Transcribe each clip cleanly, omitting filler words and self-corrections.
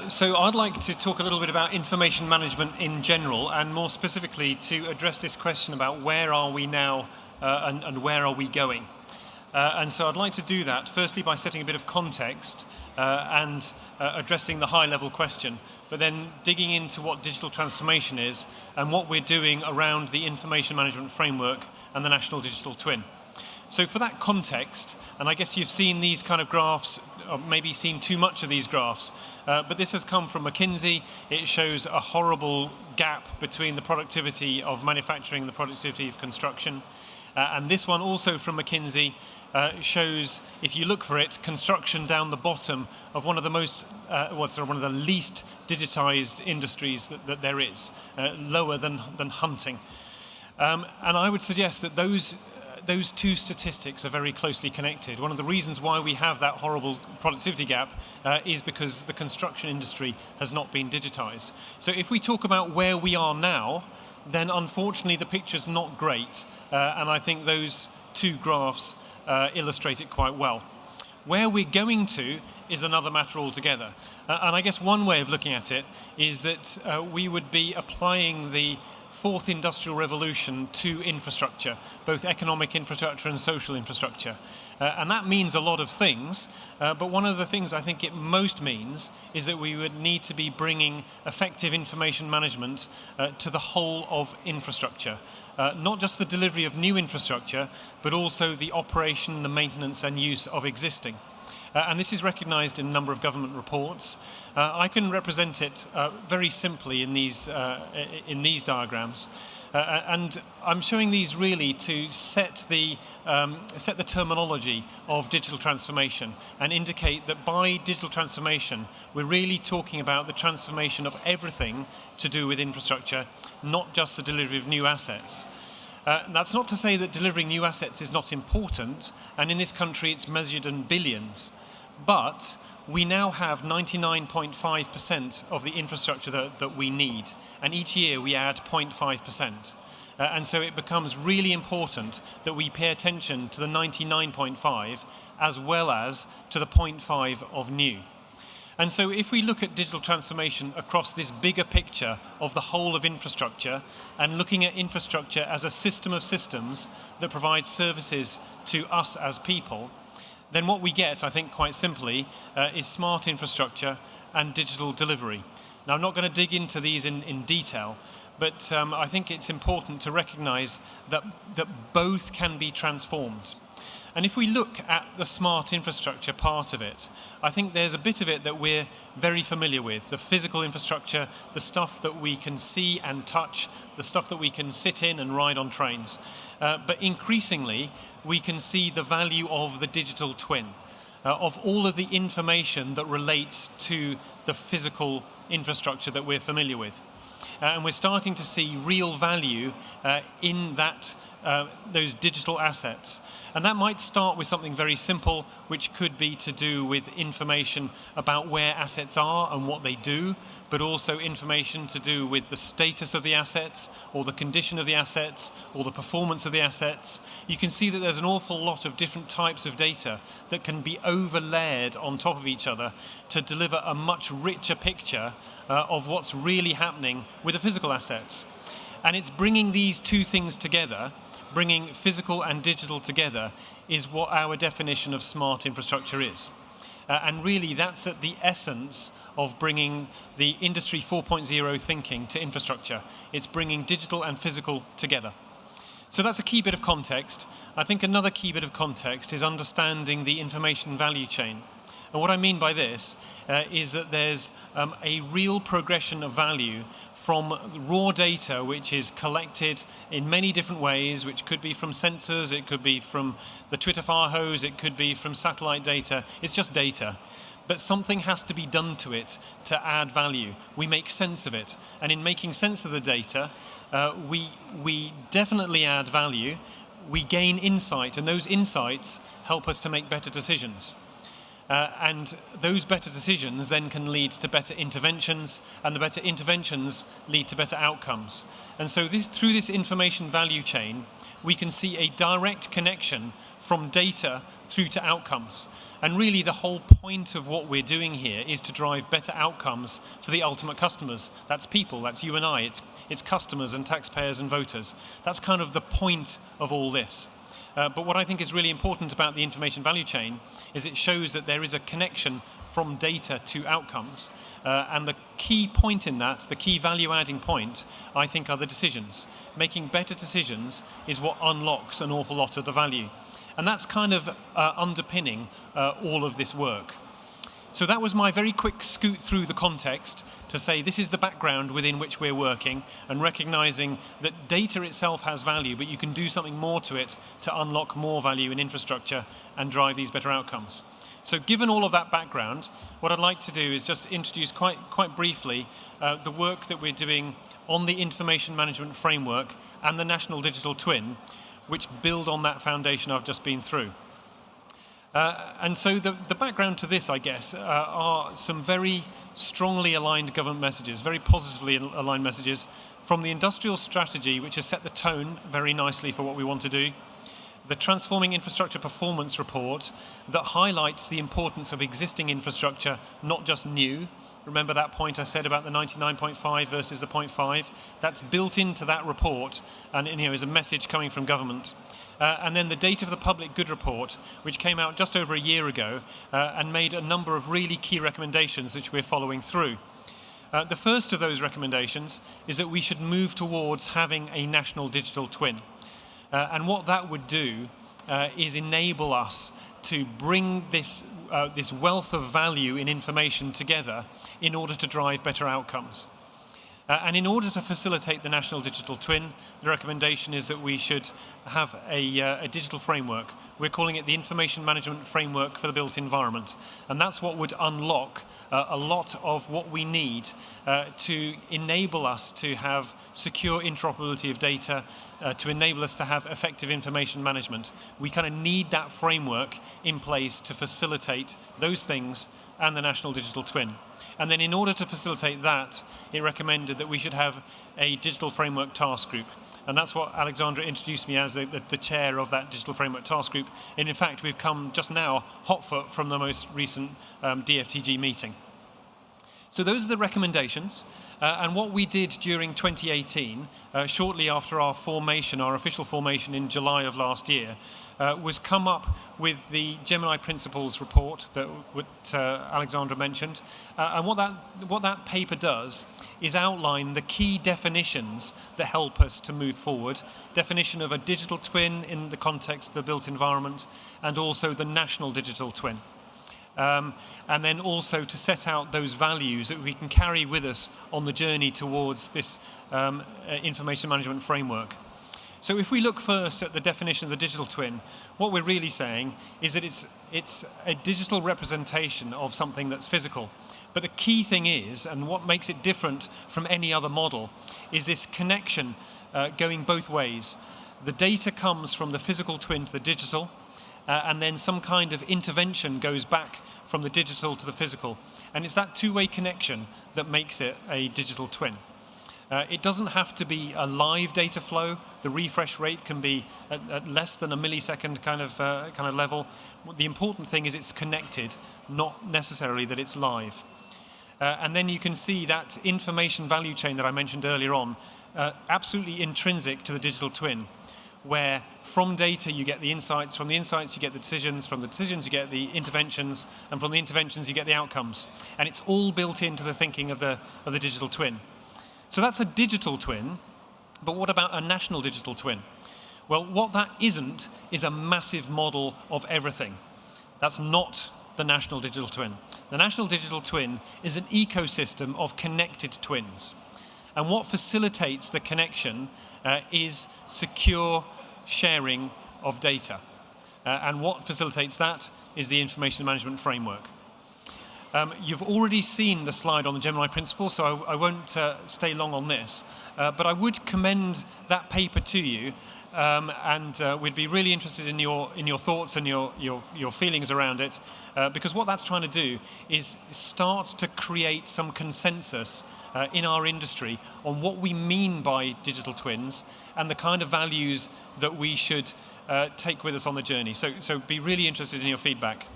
So I'd like to talk a little bit about information management in general, and more specifically to address this question about where are we now and where are we going. And so I'd like to do that firstly by setting a bit of context and addressing the high-level question, but then digging into what digital transformation is and what we're doing around the information management framework and the National Digital Twin. So for that context, and I guess you've seen these kind of graphs, or maybe seen too much of these graphs, but this has come from McKinsey. It shows a horrible gap between the productivity of manufacturing and the productivity of construction. And this one also from McKinsey shows, if you look for it, construction down the bottom of one of the most, one of the least digitized industries that there is, lower than hunting. And I would suggest that those two statistics are very closely connected. One of the reasons why we have that horrible productivity gap is because the construction industry has not been digitized. So if we talk about where we are now, then unfortunately the picture's not great, and I think those two graphs illustrate it quite well. Where we're going to is another matter altogether. And I guess one way of looking at it is that we would be applying the fourth industrial revolution to infrastructure, both economic infrastructure and social infrastructure. And that means a lot of things, but one of the things I think it most means is that we would need to be bringing effective information management to the whole of infrastructure. Not just the delivery of new infrastructure, but also the operation, the maintenance and use of existing. And this is recognized in a number of government reports. I can represent it very simply in these diagrams. And I'm showing these really to set the terminology of digital transformation and indicate that by digital transformation, we're really talking about the transformation of everything to do with infrastructure, not just the delivery of new assets. That's not to say that delivering new assets is not important, and in this country it's measured in billions. But we now have 99.5% of the infrastructure that we need, and each year we add 0.5%. And so it becomes really important that we pay attention to the 99.5 as well as to the 0.5 of new. And so if we look at digital transformation across this bigger picture of the whole of infrastructure, and looking at infrastructure as a system of systems that provides services to us as people, then what we get, I think quite simply, is smart infrastructure and digital delivery. Now, I'm not going to dig into these in detail, but I think it's important to recognize that both can be transformed. And if we look at the smart infrastructure part of it, I think there's a bit of it that we're very familiar with, the physical infrastructure, the stuff that we can see and touch, the stuff that we can sit in and ride on trains. But increasingly, we can see the value of the digital twin, of all of the information that relates to the physical infrastructure that we're familiar with. And we're starting to see real value in that those digital assets. And that might start with something very simple, which could be to do with information about where assets are and what they do, but also information to do with the status of the assets, or the condition of the assets, or the performance of the assets. You can see that there's an awful lot of different types of data that can be overlaid on top of each other to deliver a much richer picture of what's really happening with the physical assets. And it's bringing these two things together, bringing physical and digital together, is what our definition of smart infrastructure is. And really that's at the essence of bringing the Industry 4.0 thinking to infrastructure. It's bringing digital and physical together. So that's a key bit of context. I think another key bit of context is understanding the information value chain. And what I mean by this is that there's a real progression of value from raw data, which is collected in many different ways, which could be from sensors, it could be from the Twitter fire hose, it could be from satellite data. It's just data. But something has to be done to it to add value. We make sense of it. And in making sense of the data, we definitely add value. We gain insight, and those insights help us to make better decisions. And those better decisions then can lead to better interventions, and the better interventions lead to better outcomes. And so through this information value chain, we can see a direct connection from data through to outcomes. And really the whole point of what we're doing here is to drive better outcomes for the ultimate customers. That's people, that's you and I, it's customers and taxpayers and voters. That's kind of the point of all this. But what I think is really important about the information value chain is it shows that there is a connection from data to outcomes. And the key point in that, the key value-adding point, I think, are the decisions. Making better decisions is what unlocks an awful lot of the value. And that's kind of underpinning all of this work. So that was my very quick scoot through the context to say this is the background within which we're working, and recognizing that data itself has value, but you can do something more to it to unlock more value in infrastructure and drive these better outcomes. So given all of that background, what I'd like to do is just introduce quite briefly the work that we're doing on the information management framework and the National Digital Twin, which build on that foundation I've just been through. And so the background to this, I guess, are some very strongly aligned government messages, very positively aligned messages from the industrial strategy, which has set the tone very nicely for what we want to do. The Transforming Infrastructure Performance Report that highlights the importance of existing infrastructure, not just new. Remember that point I said about the 99.5 versus the 0.5? That's built into that report, and is a message coming from government. And then the Data for the Public Good report, which came out just over a year ago and made a number of really key recommendations which we're following through. The first of those recommendations is that we should move towards having a national digital twin. And what that would do is enable us to bring this wealth of value in information together in order to drive better outcomes. And in order to facilitate the National Digital Twin, the recommendation is that we should have a digital framework. We're calling it the Information Management Framework for the Built Environment. And that's what would unlock a lot of what we need to enable us to have secure interoperability of data, to enable us to have effective information management. We kind of need that framework in place to facilitate those things and the National Digital Twin. And then in order to facilitate that, it recommended that we should have a digital framework task group. And that's what Alexandra introduced me as the chair of that digital framework task group. And in fact, we've come just now hot foot from the most recent DFTG meeting. So those are the recommendations. And what we did during 2018, shortly after our formation, our official formation in July of last year, was come up with the Gemini Principles report that Alexandra mentioned. And what that paper does is outline the key definitions that help us to move forward. Definition of a digital twin in the context of the built environment, and also the national digital twin. And then also to set out those values that we can carry with us on the journey towards this information management framework. So if we look first at the definition of the digital twin, what we're really saying is that it's a digital representation of something that's physical. But the key thing is, and what makes it different from any other model, is this connection going both ways. The data comes from the physical twin to the digital, and then some kind of intervention goes back from the digital to the physical. And it's that two-way connection that makes it a digital twin. It doesn't have to be a live data flow. The refresh rate can be at less than a millisecond kind of level. The important thing is it's connected, not necessarily that it's live. And then you can see that information value chain that I mentioned earlier on, absolutely intrinsic to the digital twin, where from data you get the insights, from the insights you get the decisions, from the decisions you get the interventions, and from the interventions you get the outcomes. And it's all built into the thinking of the digital twin. So that's a digital twin, but what about a national digital twin? Well, what that isn't is a massive model of everything. That's not the national digital twin. The national digital twin is an ecosystem of connected twins. And what facilitates the connection is secure sharing of data. And what facilitates that is the information management framework. You've already seen the slide on the Gemini Principles, so I won't stay long on this. But I would commend that paper to you, and we'd be really interested in your thoughts and your feelings around it, because what that's trying to do is start to create some consensus in our industry on what we mean by digital twins and the kind of values that we should take with us on the journey. So be really interested in your feedback.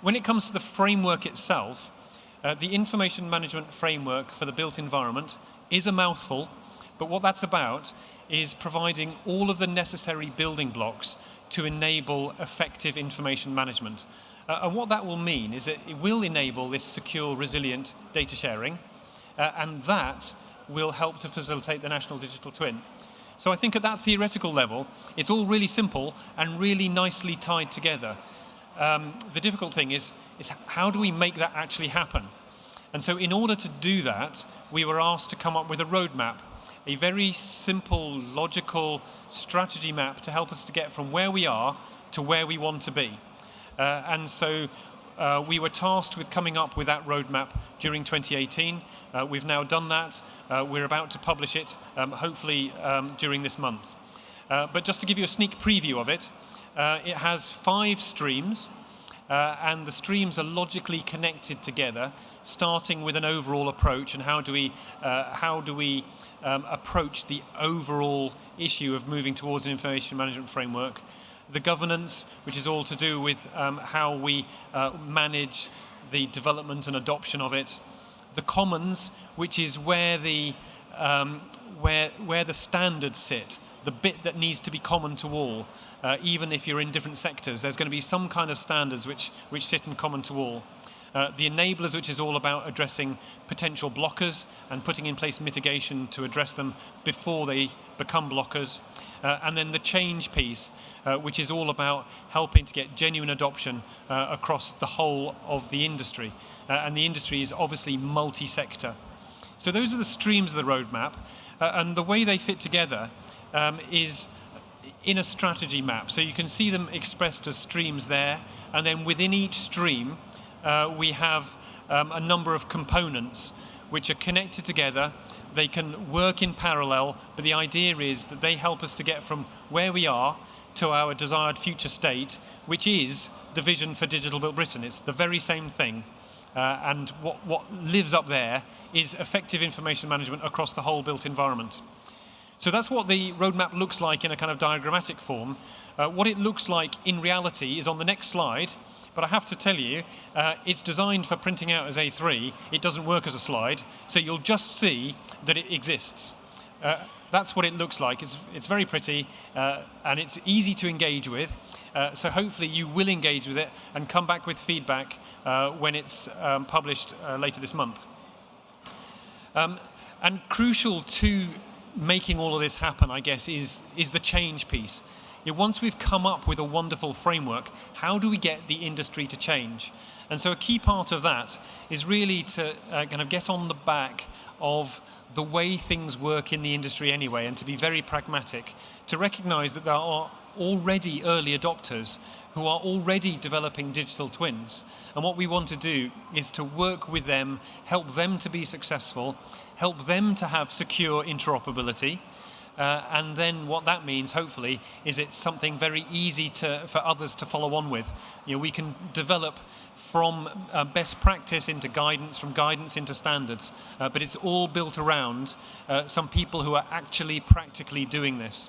When it comes to the framework itself, the information management framework for the built environment is a mouthful, but what that's about is providing all of the necessary building blocks to enable effective information management. And what that will mean is that it will enable this secure, resilient data sharing, and that will help to facilitate the national digital twin. So I think at that theoretical level, it's all really simple and really nicely tied together. The difficult thing is how do we make that actually happen? And so in order to do that, we were asked to come up with a roadmap, a very simple, logical strategy map to help us to get from where we are to where we want to be. And so we were tasked with coming up with that roadmap during 2018. We've now done that. We're about to publish it, hopefully during this month. But just to give you a sneak preview of it, it has 5 streams, and the streams are logically connected together, starting with an overall approach and how do we approach the overall issue of moving towards an information management framework. The governance, which is all to do with how we manage the development and adoption of it. The commons, which is where the standards sit, the bit that needs to be common to all. Even if you're in different sectors, there's going to be some kind of standards which sit in common to all. The enablers, which is all about addressing potential blockers and putting in place mitigation to address them before they become blockers. And then the change piece, which is all about helping to get genuine adoption across the whole of the industry. And the industry is obviously multi-sector. So those are the streams of the roadmap. And the way they fit together is in a strategy map. So you can see them expressed as streams there. And then within each stream, we have a number of components which are connected together. They can work in parallel, but the idea is that they help us to get from where we are to our desired future state, which is the vision for Digital Built Britain. It's the very same thing. And what lives up there is effective information management across the whole built environment. So that's what the roadmap looks like in a kind of diagrammatic form. What it looks like in reality is on the next slide. But I have to tell you, it's designed for printing out as A3. It doesn't work as a slide, so you'll just see that it exists. That's what it looks like. It's very pretty, and it's easy to engage with. So hopefully you will engage with it and come back with feedback when it's published later this month. And crucial to making all of this happen, I guess, is the change piece. Once we've come up with a wonderful framework, how do we get the industry to change? And so a key part of that is really to kind of get on the back of the way things work in the industry anyway, and to be very pragmatic, to recognize that there are already early adopters who are already developing digital twins. And what we want to do is to work with them, help them to be successful, help them to have secure interoperability. And then what that means, hopefully, is it's something very easy for others to follow on with. We can develop from best practice into guidance, from guidance into standards, but it's all built around some people who are actually practically doing this.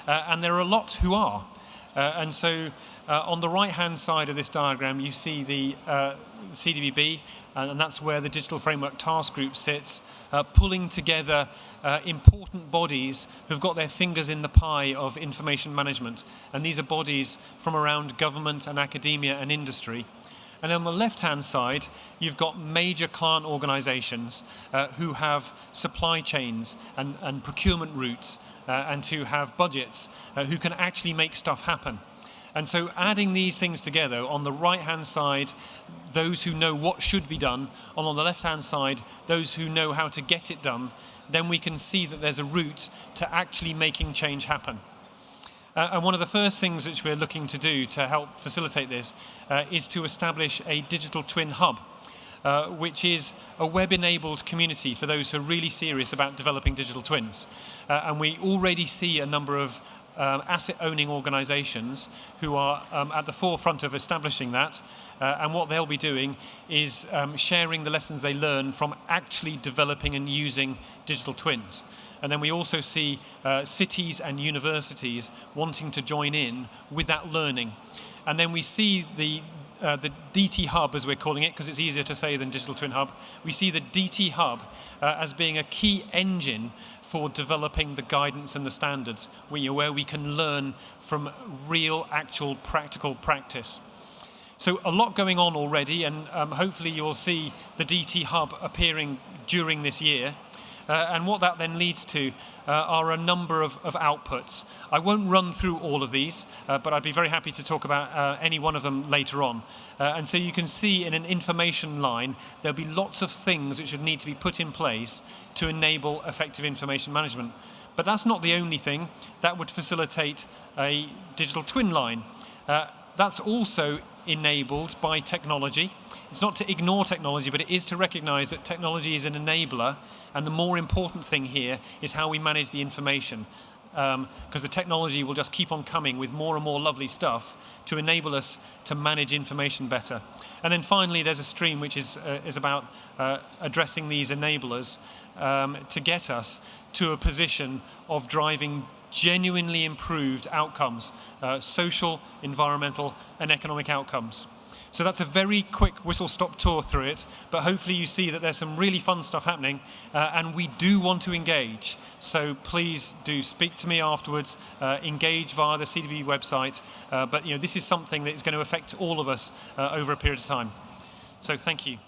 And there are a lot who are. And so on the right-hand side of this diagram, you see the CDBB, and that's where the Digital Framework Task Group sits, pulling together important bodies who've got their fingers in the pie of information management. And these are bodies from around government and academia and industry. And on the left-hand side, you've got major client organizations who have supply chains and procurement routes and who have budgets, who can actually make stuff happen. And so adding these things together, on the right-hand side, those who know what should be done, and on the left-hand side, those who know how to get it done, then we can see that there's a route to actually making change happen. And one of the first things which we're looking to do to help facilitate this is to establish a digital twin hub, which is a web-enabled community for those who are really serious about developing digital twins. And we already see a number of asset-owning organizations who are at the forefront of establishing that. And what they'll be doing is sharing the lessons they learn from actually developing and using digital twins. And then we also see cities and universities wanting to join in with that learning. And then we see the DT Hub, as we're calling it, because it's easier to say than Digital Twin Hub. We see the DT Hub as being a key engine for developing the guidance and the standards, where we can learn from real, actual, practical practice. So a lot going on already, and hopefully you'll see the DT Hub appearing during this year. And what that then leads to are a number of outputs. I won't run through all of these, but I'd be very happy to talk about any one of them later on. And so you can see in an information line, there'll be lots of things which would need to be put in place to enable effective information management. But that's not the only thing. That would facilitate a digital twin line. That's also enabled by technology. It's not to ignore technology, but it is to recognize that technology is an enabler, and the more important thing here is how we manage the information, because the technology will just keep on coming with more and more lovely stuff to enable us to manage information better. And then finally, there's a stream which is about addressing these enablers to get us to a position of driving genuinely improved outcomes, social, environmental, and economic outcomes. So that's a very quick whistle-stop tour through it, but hopefully you see that there's some really fun stuff happening, and we do want to engage. So please do speak to me afterwards, engage via the CDB website, but this is something that is going to affect all of us over a period of time. So thank you.